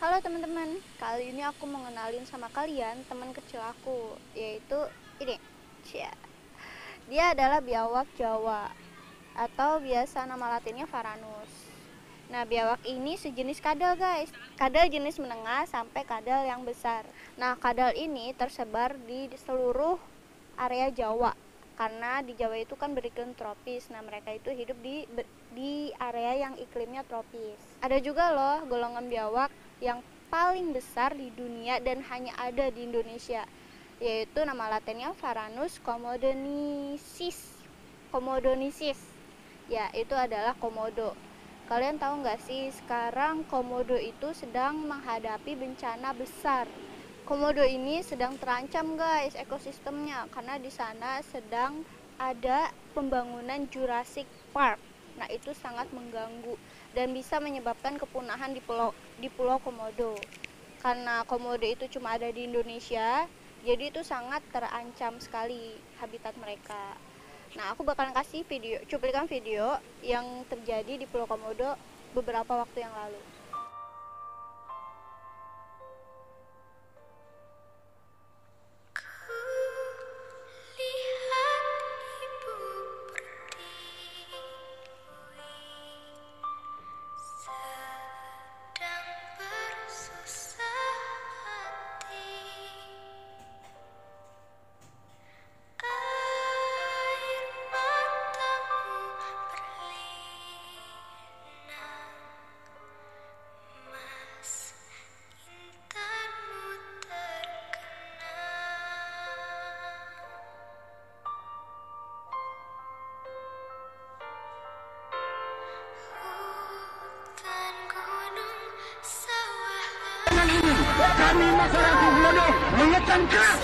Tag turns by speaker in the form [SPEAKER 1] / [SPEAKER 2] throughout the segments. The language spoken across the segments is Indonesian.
[SPEAKER 1] Halo teman-teman, kali ini aku mau ngenalin sama kalian teman kecil aku, yaitu ini. Cia. Dia adalah biawak Jawa atau biasa nama latinnya Varanus. Nah, biawak ini sejenis kadal, guys. Kadal jenis menengah sampai kadal yang besar. Nah, kadal ini tersebar di seluruh area Jawa. Karena di Jawa itu kan beriklim tropis. Nah, mereka itu hidup di area yang iklimnya tropis. Ada juga loh golongan biawak yang paling besar di dunia dan hanya ada di Indonesia, yaitu nama latinnya Varanus komodonesis. Komodonesis. Ya, itu adalah komodo. Kalian tahu nggak sih, sekarang komodo itu sedang menghadapi bencana besar. Komodo ini sedang terancam, guys, ekosistemnya, karena di sana sedang ada pembangunan Jurassic Park. Nah, itu sangat mengganggu dan bisa menyebabkan kepunahan di Pulau Komodo. Karena komodo itu cuma ada di Indonesia, jadi itu sangat terancam sekali habitat mereka. Nah, aku bakalan kasih cuplikan video yang terjadi di Pulau Komodo beberapa waktu yang lalu.
[SPEAKER 2] Kami masyarakat Komodo mengetam keras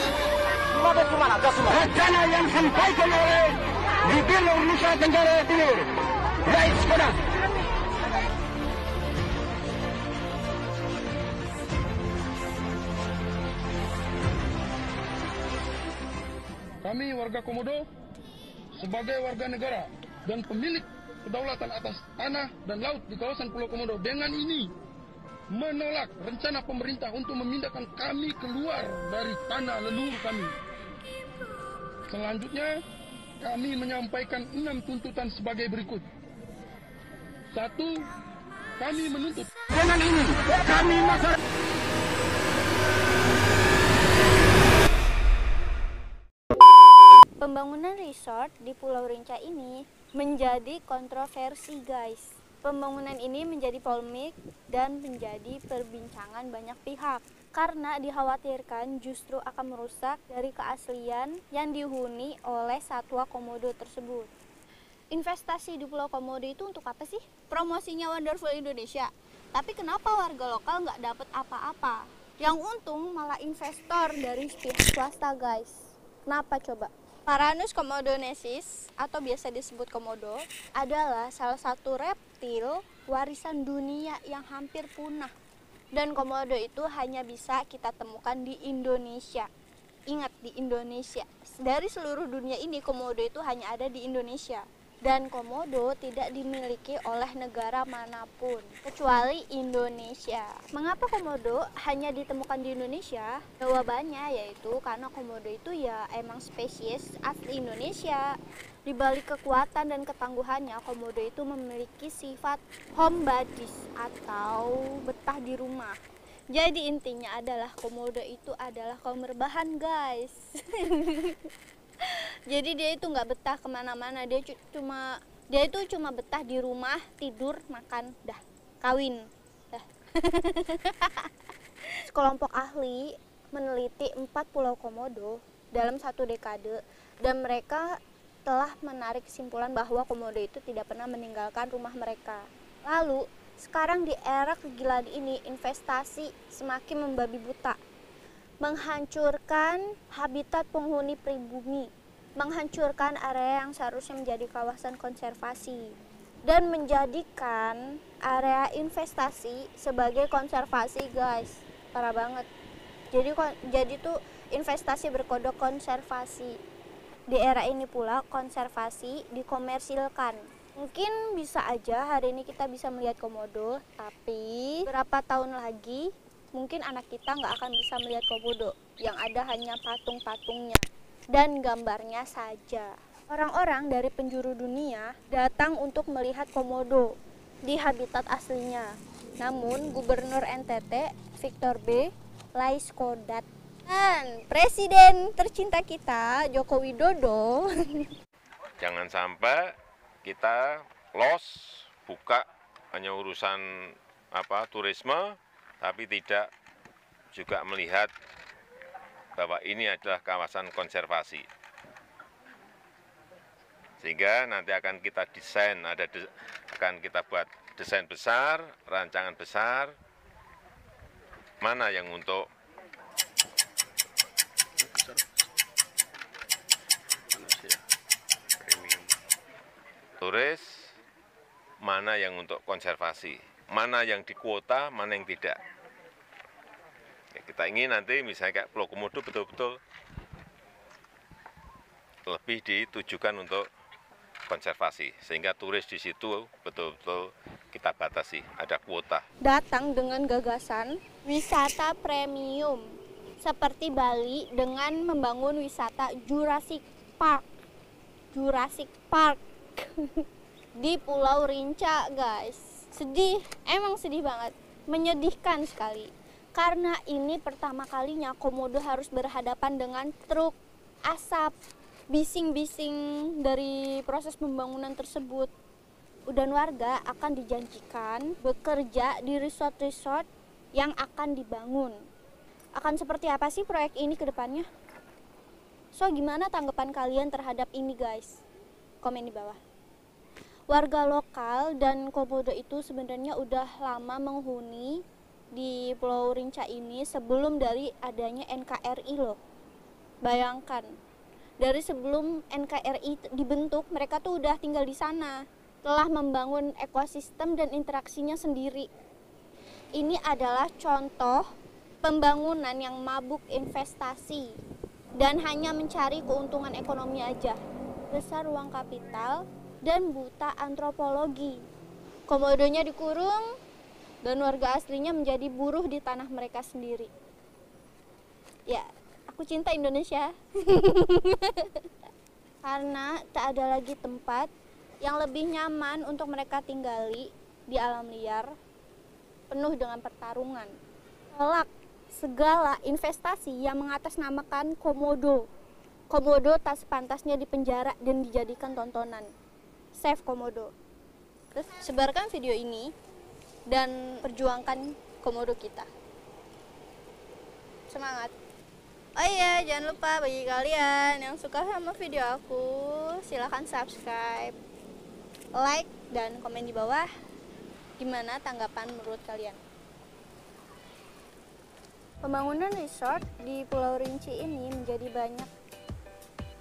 [SPEAKER 2] rencana yang disampaikan oleh Gubernur Nusa Tenggara Timur, Rais Kodas.
[SPEAKER 3] Kami warga Komodo sebagai warga negara dan pemilik kedaulatan atas tanah dan laut di kawasan Pulau Komodo dengan ini menolak rencana pemerintah untuk memindahkan kami keluar dari tanah leluhur kami. Selanjutnya, kami menyampaikan 6 tuntutan sebagai berikut. 1. Kami menuntut
[SPEAKER 2] Dengan ini kami masyarakat
[SPEAKER 1] Pembangunan resort di Pulau Rinca ini menjadi kontroversi, guys. Pembangunan ini menjadi polemik dan menjadi perbincangan banyak pihak karena dikhawatirkan justru akan merusak dari keaslian yang dihuni oleh satwa komodo tersebut. Investasi di Pulau Komodo itu untuk apa sih? Promosinya Wonderful Indonesia. Tapi kenapa warga lokal nggak dapat apa-apa? Yang untung malah investor dari pihak swasta, guys. Kenapa coba? Varanus komodonesis atau biasa disebut komodo adalah salah satu reptil warisan dunia yang hampir punah. Dan komodo itu hanya bisa kita temukan di Indonesia. Ingat, di Indonesia. Dari seluruh dunia ini komodo itu hanya ada di Indonesia. Dan komodo tidak dimiliki oleh negara manapun kecuali Indonesia. Mengapa komodo hanya ditemukan di Indonesia? Jawabannya yaitu karena komodo itu ya emang spesies asli Indonesia. Di balik kekuatan dan ketangguhannya, komodo itu memiliki sifat homebodies atau betah di rumah. Jadi intinya adalah komodo itu adalah kaum rebahan, guys. Jadi dia itu nggak betah kemana-mana, dia itu cuma betah di rumah, tidur, makan, dah, kawin, dah. Sekelompok ahli meneliti 4 pulau Komodo dalam 1 dekade dan mereka telah menarik kesimpulan bahwa komodo itu tidak pernah meninggalkan rumah mereka. Lalu sekarang di era kegilaan ini investasi semakin membabi buta, menghancurkan habitat penghuni pribumi, menghancurkan area yang seharusnya menjadi kawasan konservasi, dan menjadikan area investasi sebagai konservasi, guys. Parah banget. Jadi tuh investasi berkodok konservasi. Di era ini pula konservasi dikomersilkan. Mungkin bisa aja hari ini kita bisa melihat komodo, tapi berapa tahun lagi mungkin anak kita nggak akan bisa melihat komodo, yang ada hanya patung-patungnya dan gambarnya saja. Orang-orang dari penjuru dunia datang untuk melihat komodo di habitat aslinya. Namun, Gubernur NTT, Victor B. Laiskodat, dan Presiden tercinta kita, Joko Widodo,
[SPEAKER 4] Jangan sampai kita buka hanya urusan turisme, tapi tidak juga melihat bahwa ini adalah kawasan konservasi. Sehingga nanti akan kita desain, akan kita buat desain besar, rancangan besar, mana yang untuk turis, mana yang untuk konservasi, mana yang di kuota, mana yang tidak. Ya, kita ingin nanti misalnya kayak Pulau Komodo betul-betul lebih ditujukan untuk konservasi, sehingga turis di situ betul-betul kita batasi, ada kuota.
[SPEAKER 1] datang dengan gagasan wisata premium seperti Bali dengan membangun wisata Jurassic Park di Pulau Rinca, guys. Sedih, emang sedih banget, menyedihkan sekali, karena ini pertama kalinya komodo harus berhadapan dengan truk asap, bising-bising dari proses pembangunan tersebut. Dan warga akan dijanjikan bekerja di resort-resort yang akan dibangun. Akan seperti apa sih proyek ini ke depannya? So, gimana tanggapan kalian terhadap ini, guys? Komen di bawah. Warga lokal dan komodo itu sebenarnya udah lama menghuni di Pulau Rinca ini sebelum dari adanya NKRI loh. Bayangkan, dari sebelum NKRI dibentuk, mereka tuh udah tinggal di sana, telah membangun ekosistem dan interaksinya sendiri. Ini adalah contoh pembangunan yang mabuk investasi dan hanya mencari keuntungan ekonomi aja, besar uang kapital dan buta antropologi. Komodonya dikurung dan warga aslinya menjadi buruh di tanah mereka sendiri. Ya, aku cinta Indonesia. Karena tak ada lagi tempat yang lebih nyaman untuk mereka tinggali di alam liar, penuh dengan pertarungan. Tolak segala investasi yang mengatasnamakan komodo. Komodo tak sepantasnya dipenjara dan dijadikan tontonan. Save komodo. Terus sebarkan video ini dan perjuangkan komodo kita. Semangat. Oh iya, jangan lupa bagi kalian yang suka sama video aku, silahkan subscribe, like, dan komen di bawah gimana tanggapan menurut kalian. Pembangunan resort di Pulau Rinci ini menjadi banyak.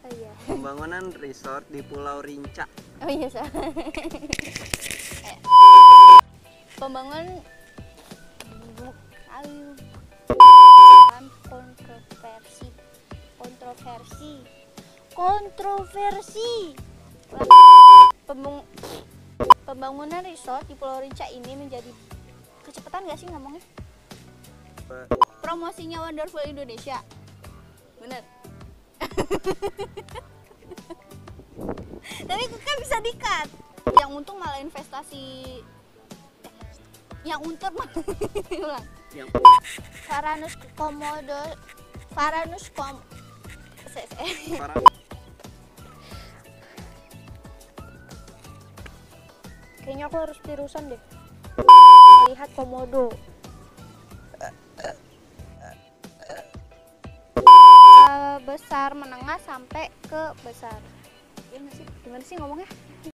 [SPEAKER 1] Oh iya.
[SPEAKER 5] Pembangunan resort di Pulau Rinca.
[SPEAKER 1] Oh iya, salah. Pembangunan kontroversi. Pembangunan resort di Pulau Rinca ini menjadi kecepatan gak sih ngomongnya? Promosinya Wonderful Indonesia. Bener. Tapi kan bisa di-cut. Yang untung malah investasi. Yang untung malah Varanus komodo, kayaknya aku harus tirusan deh melihat komodo. Besar, menengah sampai ke besar. Gimana sih ngomongnya?